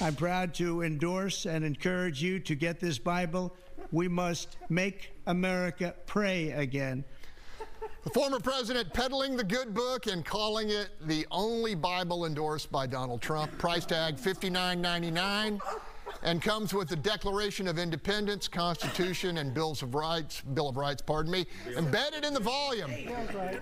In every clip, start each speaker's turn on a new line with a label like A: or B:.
A: I'm proud to endorse and encourage you to get this Bible. We must make America pray again.
B: The former president peddling the good book and calling it the only Bible endorsed by Donald Trump. Price tag $59.99 and comes with the Declaration of Independence, Constitution, and Bill of Rights, embedded in the volume.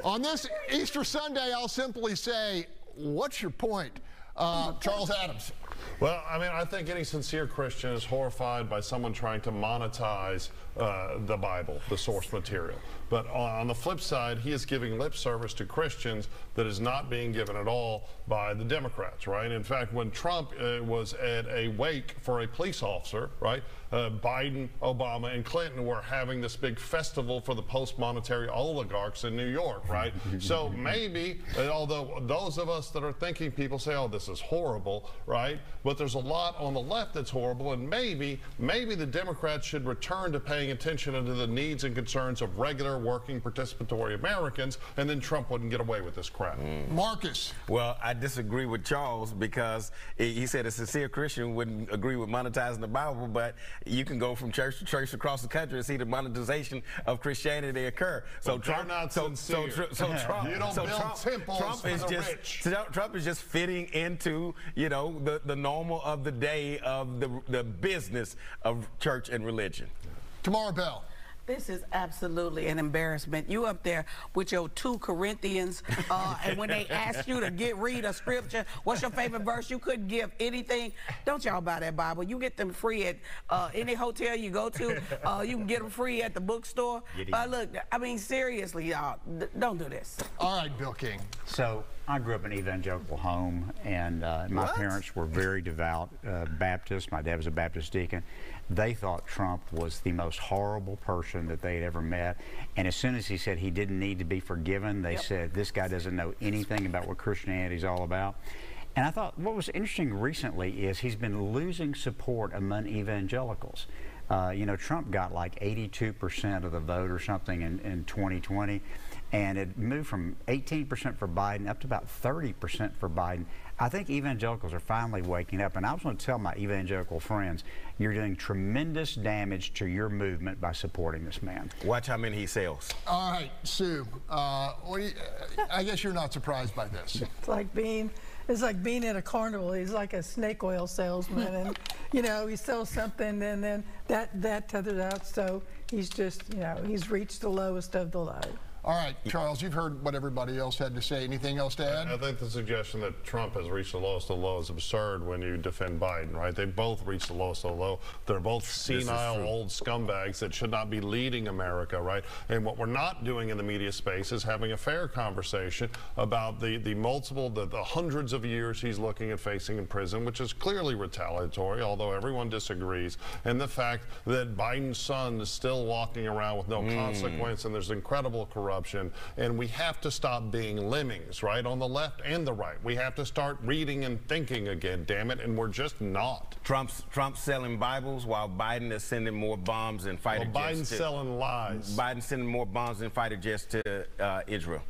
B: On this Easter Sunday, I'll simply say, what's your point? Charles Adams.
C: Well, I mean, I think any sincere Christian is horrified by someone trying to monetize the Bible, the source material. But on the flip side, he is giving lip service to Christians that is not being given at all by the Democrats, right? In fact, when Trump was at a wake for a police officer, right, Biden, Obama, and Clinton were having this big festival for the post-monetary oligarchs in New York, right? So maybe, although those of us that are thinking, people say, oh, this is horrible, right? But there's a lot on the left that's horrible, and maybe the Democrats should return to paying attention to the needs and concerns of regular working participatory Americans, and then Trump wouldn't get away with this crap.
B: Marcus.
D: Well, I disagree with Charles because he said a sincere Christian wouldn't agree with monetizing the Bible, but you can go from church to church across the country and see the monetization of Christianity occur. So Trump,
C: not sincere. You don't build temples for the rich.
D: Trump is just fitting into, you know, the normal of the day of the business of church and religion.
B: Tamara Bell.
E: This is absolutely an embarrassment. You up there with your 2 Corinthians, and when they asked you to read a scripture, what's your favorite verse? You couldn't give anything. Don't y'all buy that Bible. You get them free at any hotel you go to. You can get them free at the bookstore. Look, I mean, seriously, y'all, don't do this.
B: All right, Bill King.
F: So I grew up in an evangelical home, and my parents were very devout Baptists. My dad was a Baptist deacon. They thought Trump was the most horrible person that they had ever met. And as soon as he said he didn't need to be forgiven, they said, this guy doesn't know anything about what Christianity is all about. And I thought what was interesting recently is he's been losing support among evangelicals. You know, Trump got like 82% of the vote or something in 2020, and it moved from 18% for Biden up to about 30% for Biden. I think evangelicals are finally waking up, and I was going to tell my evangelical friends, you're doing tremendous damage to your movement by supporting this man.
D: Watch how many he sells.
B: All right, Sue, I guess you're not surprised by this.
G: It's like being at a carnival. He's like a snake oil salesman, and you know, he sells something and then that tethers out, so he's just, you know, he's reached the lowest of the low.
B: All right, Charles, you've heard what everybody else had to say. Anything else to add?
C: I think the suggestion that Trump has reached the lowest of the low is absurd when you defend Biden, right? They both reached the lowest of the low. They're both senile old scumbags that should not be leading America, right? And what we're not doing in the media space is having a fair conversation about the hundreds of years he's looking at facing in prison, which is clearly retaliatory, although everyone disagrees, and the fact that Biden's son is still walking around with no consequence, and there's incredible corruption. And we have to stop being lemmings, right, on the left and the right. We have to start reading and thinking again, damn it, and we're just not.
D: Trump's selling Bibles while Biden is sending more bombs and fighter jets.
C: Biden's selling lies.
D: Biden's sending more bombs and fighter jets to Israel.